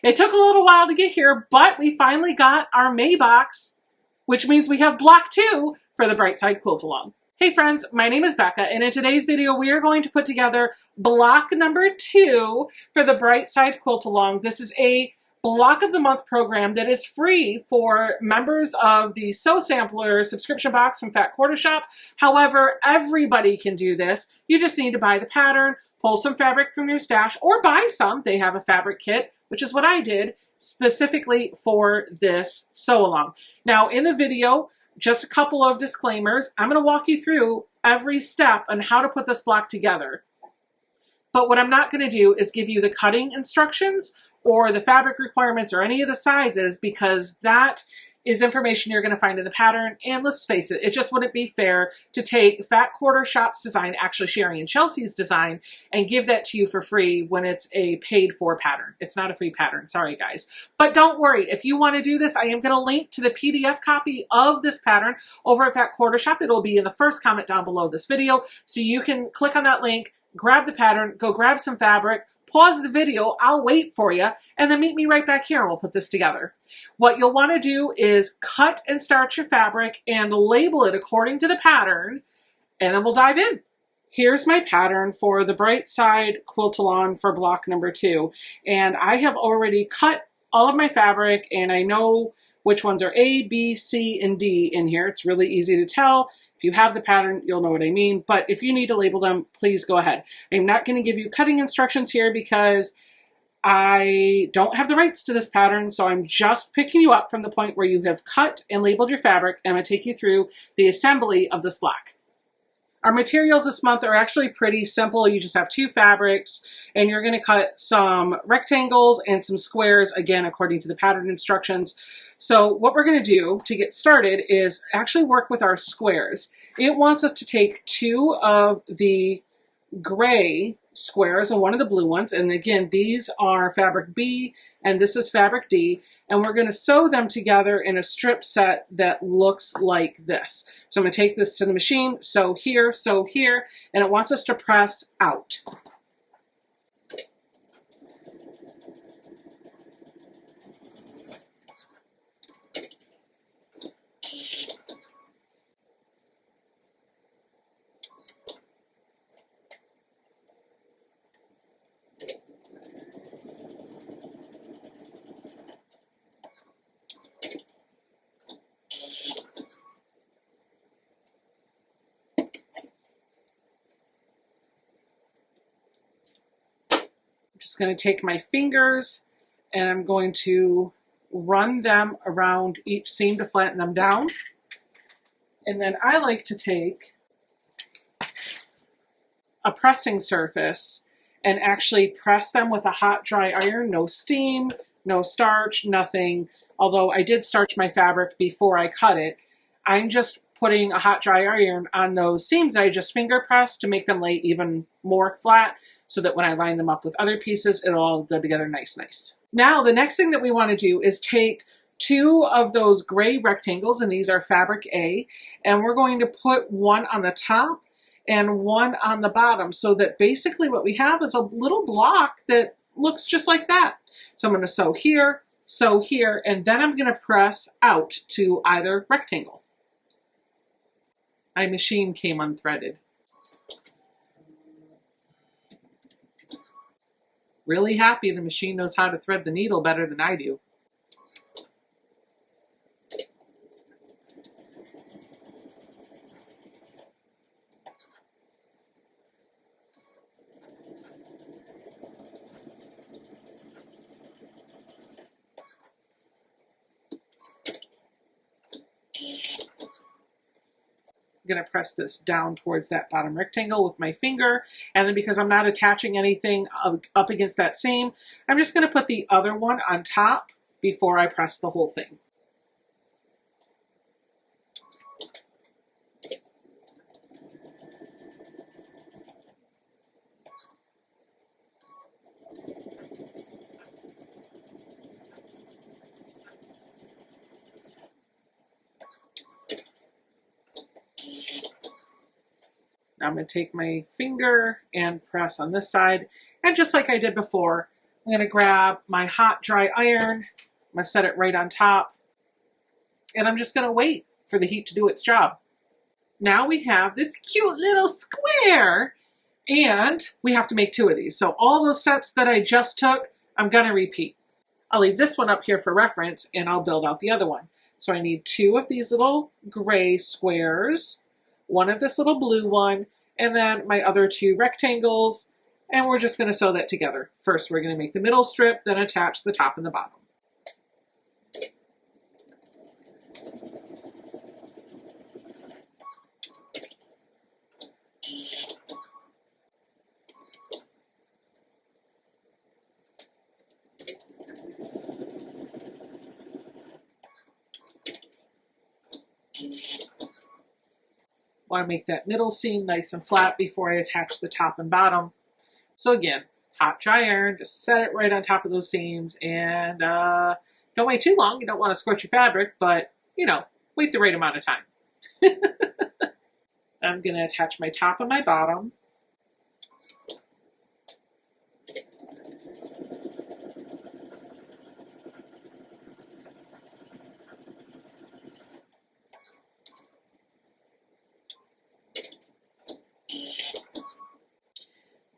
It took a little while to get here, but we finally got our May box, which means we have block 2 for the Bright Side Quilt Along. Hey friends, my name is Becca, and in today's video we are going to put together block number 2 for the Bright Side Quilt Along. This is a block of the month program that is free for members of the Sew Sampler subscription box from Fat Quarter Shop. However, everybody can do this. You just need to buy the pattern, pull some fabric from your stash, or buy some. They have a fabric kit, which is what I did specifically for this sew along. Now in the video, just a couple of disclaimers. I'm going to walk you through every step on how to put this block together. But what I'm not going to do is give you the cutting instructions or the fabric requirements or any of the sizes, because that is information you're going to find in the pattern. And let's face it, it just wouldn't be fair to take Fat Quarter Shop's design, actually Sherry and Chelsea's design, and give that to you for free when it's a paid for pattern. It's not a free pattern, sorry guys. But don't worry, if you want to do this, I am going to link to the PDF copy of this pattern over at Fat Quarter Shop. It'll be in the first comment down below this video, so you can click on that link, grab the pattern, go grab some fabric, pause the video, I'll wait for you, and then meet me right back here and we'll put this together. What you'll want to do is cut and start your fabric and label it according to the pattern, and then we'll dive in. Here's my pattern for the Bright Side Quilt Along for block number 2, and I have already cut all of my fabric, and I know which ones are A, B, C, and D in here. It's really easy to tell. If you have the pattern, you'll know what I mean, but if you need to label them, please go ahead. I'm not going to give you cutting instructions here because I don't have the rights to this pattern, so I'm just picking you up from the point where you have cut and labeled your fabric, and I'm going to take you through the assembly of this block. Our materials this month are actually pretty simple. You just have 2 fabrics, and you're going to cut some rectangles and some squares, again, according to the pattern instructions. So what we're going to do to get started is actually work with our squares. It wants us to take 2 of the gray squares and 1 of the blue ones. And again, these are fabric B and this is fabric D. And we're going to sew them together in a strip set that looks like this. So I'm going to take this to the machine, sew here, and it wants us to press out. Just going to take my fingers and I'm going to run them around each seam to flatten them down. And then I like to take a pressing surface and actually press them with a hot dry iron. No steam, no starch, nothing. Although I did starch my fabric before I cut it. I'm just putting a hot dry iron on those seams that I just finger pressed to make them lay even more flat, so that when I line them up with other pieces, it'll all go together nice. Now, the next thing that we want to do is take 2 of those gray rectangles, and these are fabric A, and we're going to put 1 on the top and 1 on the bottom, so that basically what we have is a little block that looks just like that. So I'm going to sew here, and then I'm going to press out to either rectangle. My machine came unthreaded. Really happy the machine knows how to thread the needle better than I do. I'm going to press this down towards that bottom rectangle with my finger, and then because I'm not attaching anything up against that seam, I'm just going to put the other one on top before I press the whole thing. Now I'm going to take my finger and press on this side, and just like I did before, I'm going to grab my hot dry iron. I'm going to set it right on top. And I'm just going to wait for the heat to do its job. Now we have this cute little square. And we have to make 2 of these. So all those steps that I just took, I'm going to repeat. I'll leave this one up here for reference and I'll build out the other one. So I need 2 of these little gray squares, 1 of this little blue one, and then my other 2 rectangles. And we're just going to sew that together. First, we're going to make the middle strip, then attach the top and the bottom. Want to make that middle seam nice and flat before I attach the top and bottom. So again, hot dry iron, just set it right on top of those seams, and don't wait too long. You don't want to scorch your fabric, but you know, wait the right amount of time. I'm going to attach my top and my bottom.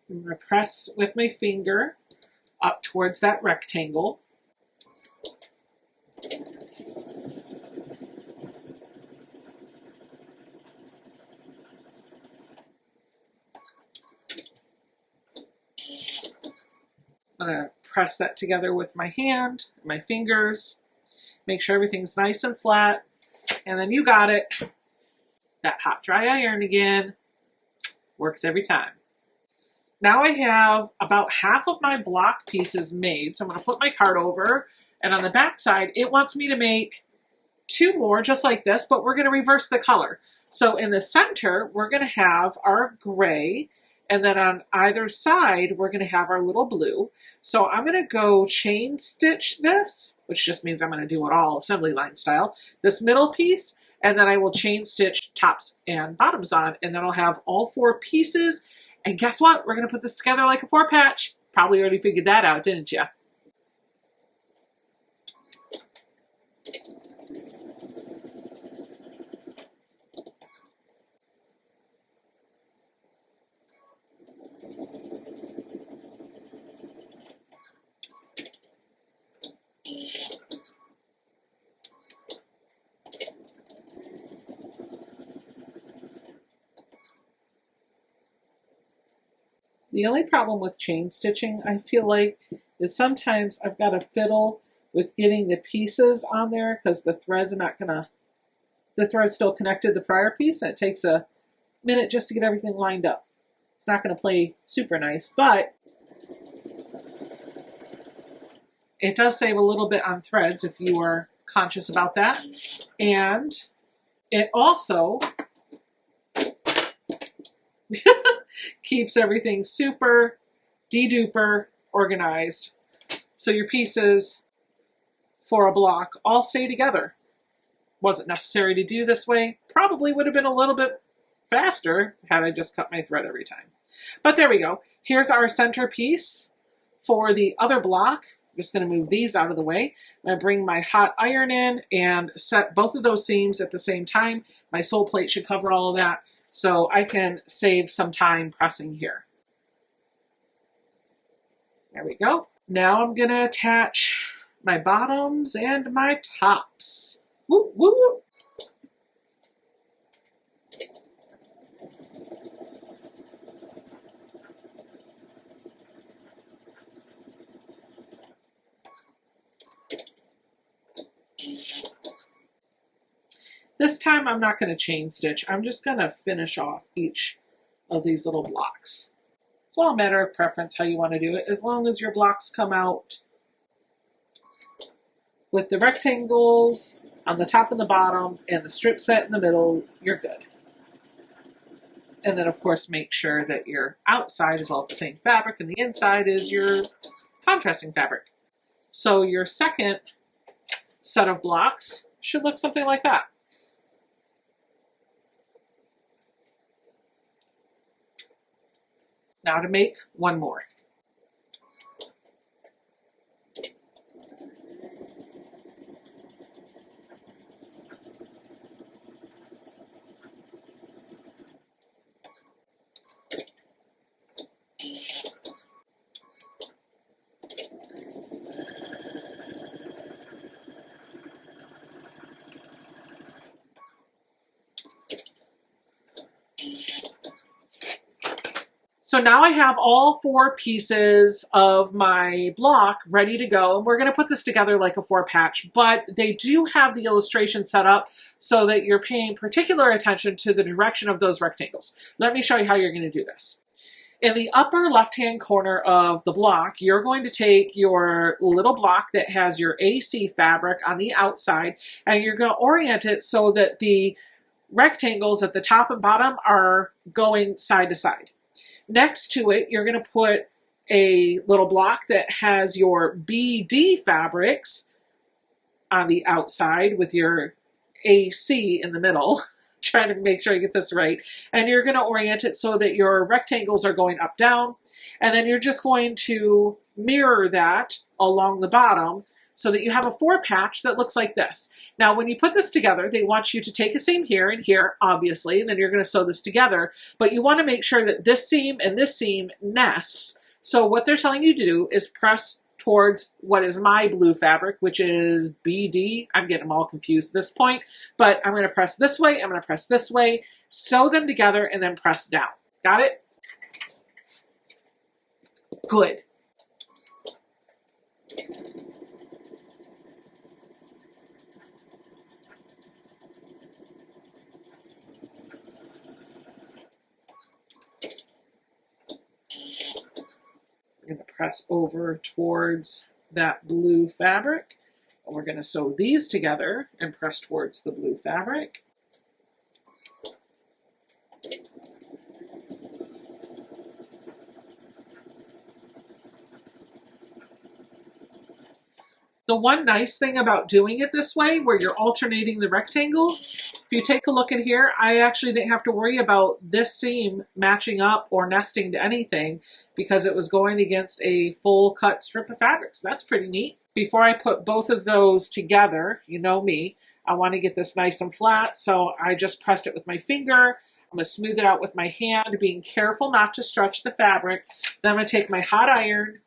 I'm going to press with my finger up towards that rectangle. I'm going to press that together with my hand, my fingers, make sure everything's nice and flat, and then you got it. That hot dry iron again works every time. Now I have about half of my block pieces made, so I'm going to flip my card over, and on the back side, it wants me to make 2 more just like this, but we're going to reverse the color. So in the center, we're going to have our gray, and then on either side, we're going to have our little blue. So I'm going to go chain stitch this, which just means I'm going to do it all assembly line style, this middle piece, and then I will chain stitch tops and bottoms on, and then I'll have all 4 pieces. And guess what? We're going to put this together like a 4-patch. Probably already figured that out, didn't you? The only problem with chain stitching, I feel like, is sometimes I've got to fiddle with getting the pieces on there because the thread's still connected to the prior piece, and it takes a minute just to get everything lined up. It's not going to play super nice, but it does save a little bit on threads if you are conscious about that. And it also keeps everything super de-duper organized. So your pieces for a block all stay together. Was it necessary to do this way? Probably would have been a little bit faster had I just cut my thread every time. But there we go. Here's our center piece for the other block. I'm just going to move these out of the way. I'm going to bring my hot iron in and set both of those seams at the same time. My sole plate should cover all of that, so I can save some time pressing here. There we go. Now I'm going to attach my bottoms and my tops. Woo, woo. This time I'm not going to chain stitch. I'm just going to finish off each of these little blocks. It's all a matter of preference how you want to do it. As long as your blocks come out with the rectangles on the top and the bottom and the strip set in the middle, you're good. And then of course make sure that your outside is all the same fabric and the inside is your contrasting fabric. So your second set of blocks should look something like that. Now to make one more. So now I have all 4 pieces of my block ready to go, and we're going to put this together like a 4-patch, but they do have the illustration set up so that you're paying particular attention to the direction of those rectangles. Let me show you how you're going to do this. In the upper left-hand corner of the block, you're going to take your little block that has your AC fabric on the outside, and you're going to orient it so that the rectangles at the top and bottom are going side to side. Next to it, you're going to put a little block that has your BD fabrics on the outside with your AC in the middle. Trying to make sure I get this right. And you're going to orient it so that your rectangles are going up, down. And then you're just going to mirror that along the bottom so that you have a 4-patch that looks like this. Now, when you put this together, they want you to take a seam here and here, obviously, and then you're going to sew this together. But you want to make sure that this seam and this seam nests. So what they're telling you to do is press towards what is my blue fabric, which is BD. I'm getting them all confused at this point, but I'm going to press this way, I'm going to press this way, sew them together, and then press down. Got it? Good. We're going to press over towards that blue fabric. And we're going to sew these together and press towards the blue fabric. The one nice thing about doing it this way, where you're alternating the rectangles, if you take a look at here, I actually didn't have to worry about this seam matching up or nesting to anything because it was going against a full cut strip of fabric. So that's pretty neat. Before I put both of those together, you know me, I want to get this nice and flat, so I just pressed it with my finger. I'm going to smooth it out with my hand, being careful not to stretch the fabric. Then I'm going to take my hot iron,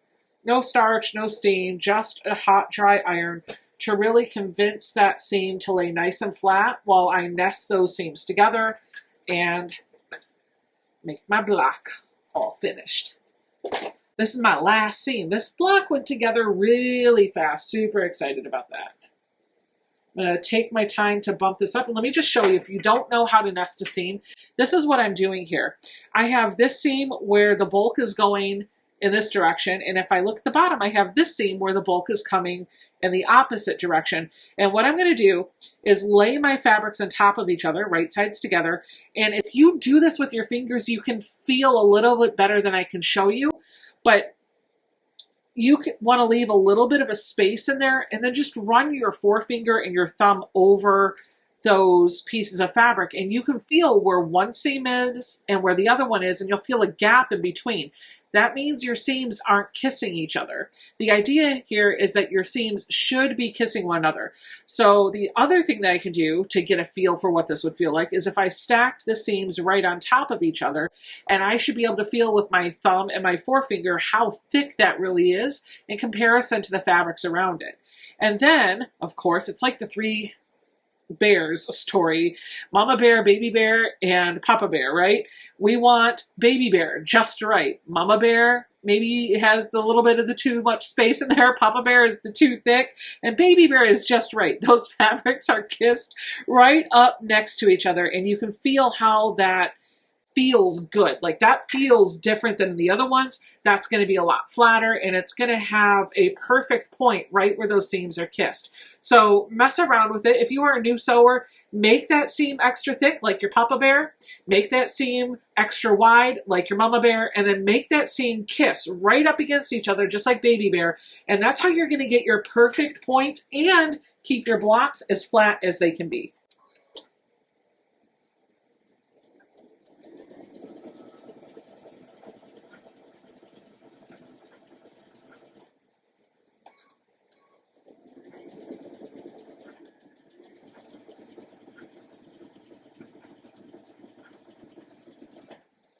no starch, no steam, just a hot, dry iron to really convince that seam to lay nice and flat while I nest those seams together and make my block all finished. This is my last seam. This block went together really fast. Super excited about that. I'm going to take my time to bump this up. And let me just show you, if you don't know how to nest a seam, this is what I'm doing here. I have this seam where the bulk is going in this direction, and if I look at the bottom, I have this seam where the bulk is coming in the opposite direction. And what I'm going to do is lay my fabrics on top of each other, right sides together, and if you do this with your fingers, you can feel a little bit better than I can show you, but you want to leave a little bit of a space in there, and then just run your forefinger and your thumb over those pieces of fabric, and you can feel where one seam is and where the other one is, and you'll feel a gap in between. That means your seams aren't kissing each other. The idea here is that your seams should be kissing one another. So the other thing that I can do to get a feel for what this would feel like is if I stacked the seams right on top of each other, and I should be able to feel with my thumb and my forefinger how thick that really is in comparison to the fabrics around it. And then, of course, it's like the 3 bears story, Mama Bear, Baby Bear, and Papa Bear, right? We want Baby Bear just right. Mama Bear maybe has the little bit of the too much space in there. Papa Bear is the too thick, and Baby Bear is just right. Those fabrics are kissed right up next to each other, and you can feel how that feels good. Like that feels different than the other ones. That's going to be a lot flatter, and it's going to have a perfect point right where those seams are kissed. So mess around with it. If you are a new sewer, make that seam extra thick like your Papa Bear, make that seam extra wide like your Mama Bear, and then make that seam kiss right up against each other just like Baby Bear. And that's how you're going to get your perfect points and keep your blocks as flat as they can be.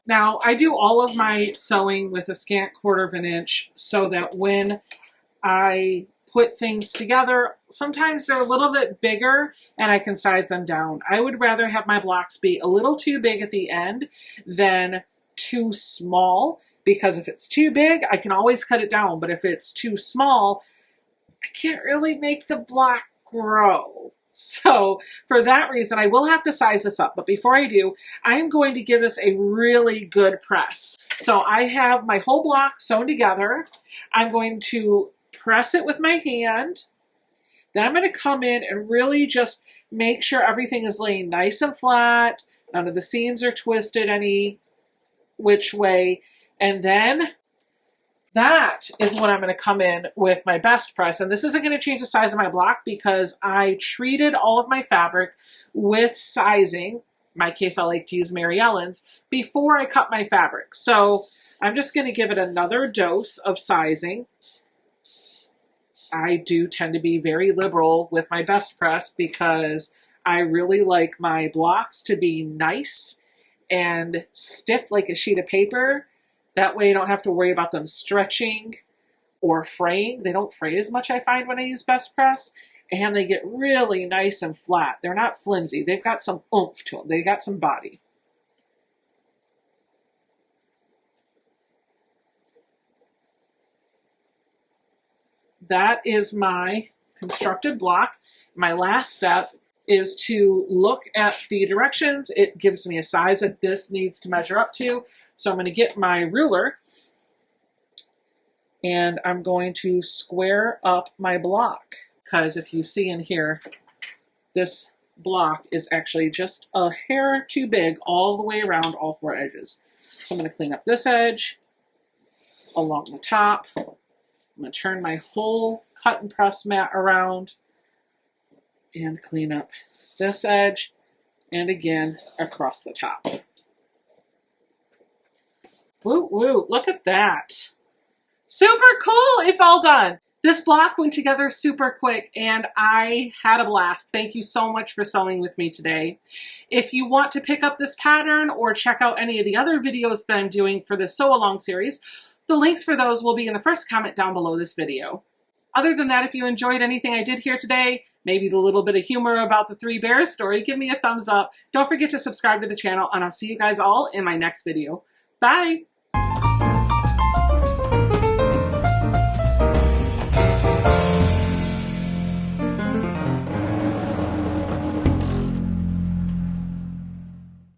Now, I do all of my sewing with a scant 1/4 of an inch so that when I put things together, sometimes they're a little bit bigger and I can size them down. I would rather have my blocks be a little too big at the end than too small, because if it's too big, I can always cut it down. But if it's too small, I can't really make the block grow. So for that reason, I will have to size this up. But before I do, I am going to give this a really good press. So I have my whole block sewn together. I'm going to press it with my hand. Then I'm going to come in and really just make sure everything is laying nice and flat. None of the seams are twisted any which way. And then that is when I'm going to come in with my best press. And this isn't going to change the size of my block because I treated all of my fabric with sizing. In my case, I like to use Mary Ellen's before I cut my fabric. So I'm just going to give it another dose of sizing. I do tend to be very liberal with my best press because I really like my blocks to be nice and stiff like a sheet of paper. That way I don't have to worry about them stretching or fraying. They don't fray as much, I find, when I use best press. And they get really nice and flat. They're not flimsy. They've got some oomph to them. They've got some body. That is my constructed block. My last step is to look at the directions. It gives me a size that this needs to measure up to. So I'm going to get my ruler and I'm going to square up my block. Because if you see in here, this block is actually just a hair too big all the way around all four edges. So I'm going to clean up this edge along the top. I'm going to turn my whole cut and press mat around and clean up this edge and again across the top. Woo woo, look at that. Super cool, it's all done. This block went together super quick and I had a blast. Thank you so much for sewing with me today. If you want to pick up this pattern or check out any of the other videos that I'm doing for this sew along series, the links for those will be in the first comment down below this video. Other than that, if you enjoyed anything I did here today, maybe the little bit of humor about the Three Bears story, give me a thumbs up. Don't forget to subscribe to the channel and I'll see you guys all in my next video. Bye!